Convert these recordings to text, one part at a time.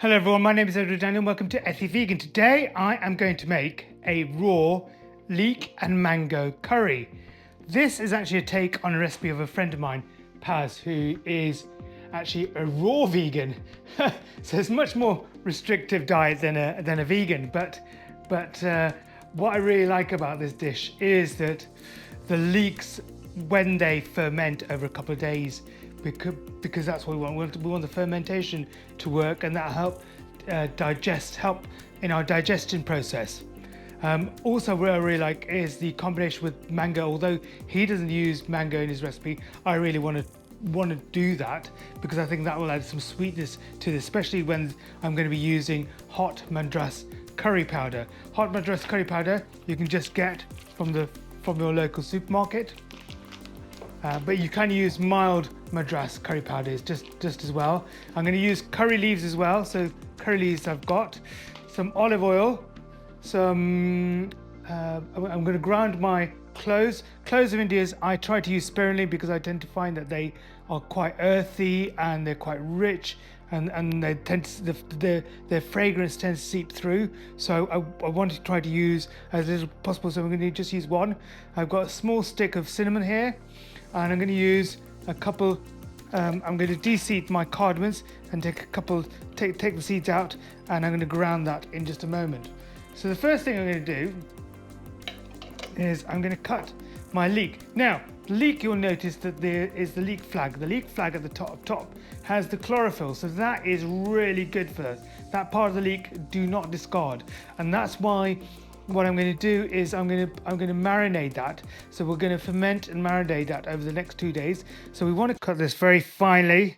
Hello everyone, my name is Edward Daniel and welcome to Ethie Vegan. Today I am going to make a raw leek and mango curry. This is actually a take on a recipe of a friend of mine, Paz, who is actually a raw vegan. So it's much more restrictive diet than a vegan. But what I really like about this dish is that the leeks, when they ferment over a couple of days, because that's what we want. We want the fermentation to work, and that'll help help in our digestion process. Also, what I really like is the combination with mango. Although he doesn't use mango in his recipe, I really want to do that because I think that will add some sweetness to this, especially when I'm going to be using hot Madras curry powder. Hot Madras curry powder you can just get from your local supermarket. But you can use mild Madras curry powders just as well. I'm going to use curry leaves as well. So curry leaves I've got, some olive oil, I'm going to grind my cloves. Cloves of India's I try to use sparingly because I tend to find that they are quite earthy and they're quite rich, and they tend to, their fragrance tends to seep through. So I want to try to use as little as possible. So I'm going to just use one. I've got a small stick of cinnamon here. And I'm going to use a couple, I'm going to de-seed my cardamoms and take the seeds out, and I'm going to ground that in just a moment. So the first thing I'm going to do is I'm going to cut my leek. Now, the leek, you'll notice that there is the leek flag. The leek flag at the top has the chlorophyll, so that is really good for us. That part of the leek, do not discard. And that's why what I'm going to do is I'm going to marinate that. So we're going to ferment and marinate that over the next 2 days. So we want to cut this very finely.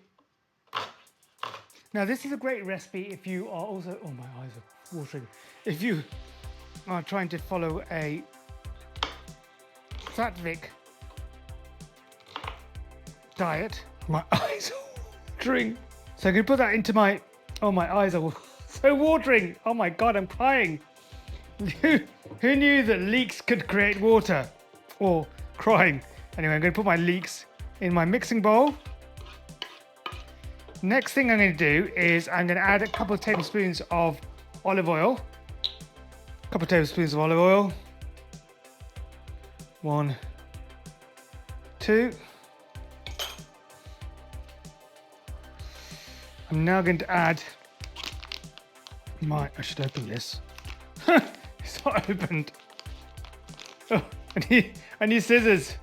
Now this is a great recipe if you are also, oh my eyes are watering. If you are trying to follow a Sattvic diet. My eyes are watering. So I'm going to put that into my, oh my eyes are so watering. Oh my God, I'm crying. Who knew that leeks could create water? Or crying. Anyway, I'm going to put my leeks in my mixing bowl. Next thing I'm going to do is I'm going to add a couple of tablespoons of olive oil. A couple of tablespoons of olive oil. 1, 2. I'm now going to add I should open this. It's not opened. Oh, I need scissors.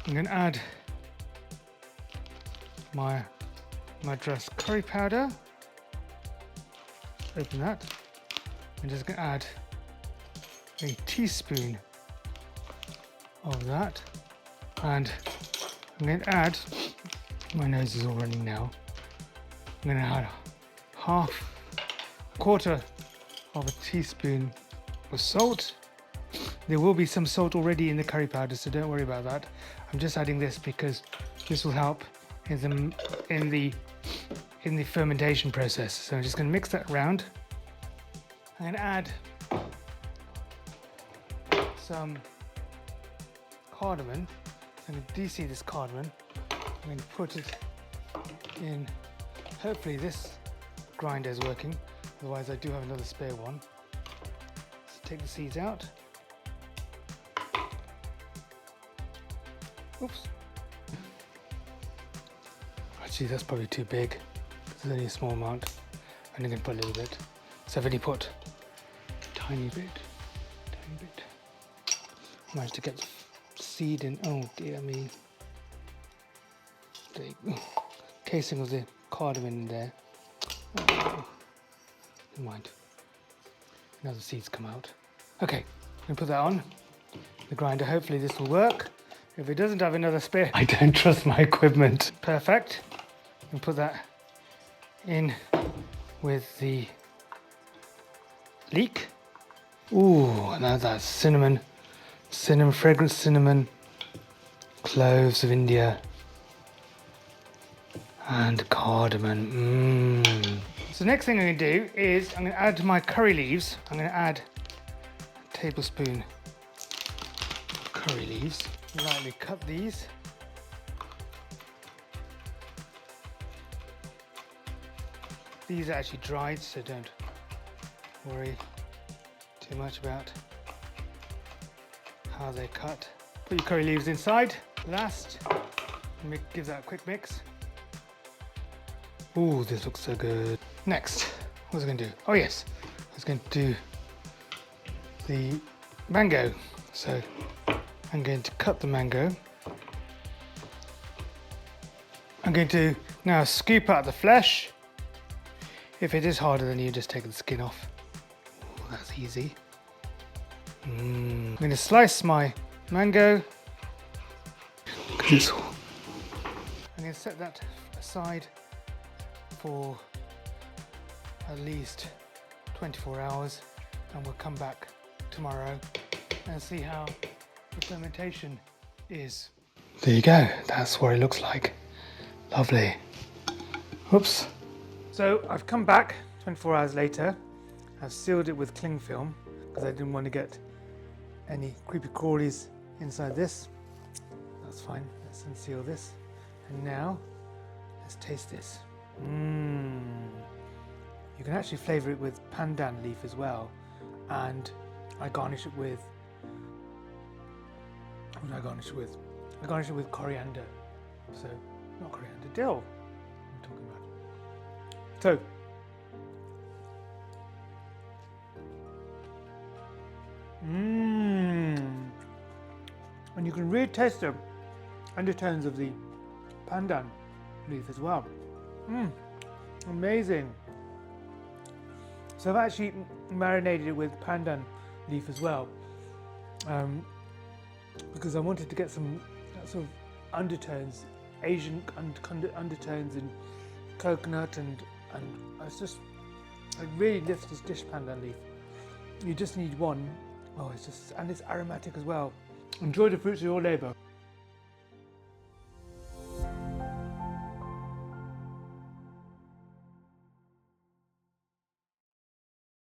I'm going to add my Madras curry powder. Open that. I'm just going to add a teaspoon of that. And I'm going to add, my nose is all running now. I'm going to add quarter of a teaspoon of salt. There will be some salt already in the curry powder, so don't worry about that. I'm just adding this because this will help in the fermentation process. So I'm just going to mix that around. I'm going to add some cardamom. I'm going to de-seed this cardamom. I'm going to put it in. Hopefully this grinder is working. Otherwise, I do have another spare one. So take the seeds out. Oops. Actually, that's probably too big. There's only a small amount. I'm going to put a little bit. So I've only put a tiny bit. I managed to get seed in. Oh dear me. The casing of the cardamom in there. Oh. Never mind. Now the seeds come out. Okay, I'm going to put that on the grinder. Hopefully this will work. If it doesn't have another spare, I don't trust my equipment. Perfect. And put that in with the leek. Ooh, now that's cinnamon, fragrant cinnamon, cloves of India, and cardamom. So next thing I'm going to do is I'm going to add my curry leaves. I'm going to add a tablespoon of curry leaves. Lightly cut these. These are actually dried, so don't worry too much about how they're cut. Put your curry leaves inside last. Give that a quick mix. Ooh, this looks so good. Next, what was I going to do? Oh yes, I was going to do the mango. So I'm going to cut the mango. I'm going to now scoop out the flesh. If it is harder, then you just take the skin off. Ooh, that's easy. I'm going to slice my mango. I'm going to set that aside for at least 24 hours, and we'll come back tomorrow and see how the fermentation is. There you go, that's what it looks like. Lovely. Oops. So I've come back 24 hours later. I've sealed it with cling film because I didn't want to get any creepy crawlies inside this. That's fine. Let's unseal this. And now let's taste this. You can actually flavour it with pandan leaf as well, and I garnish it with, what do I garnish it with? I garnish it with coriander. So, not coriander, dill. I'm talking about. So, and you can really taste the undertones of the pandan leaf as well. Amazing. So I've actually marinated it with pandan leaf as well, because I wanted to get some sort of undertones, Asian undertones in coconut, and it really lifts this dish, pandan leaf. You just need one. Oh, it's aromatic as well. Enjoy the fruits of your labour.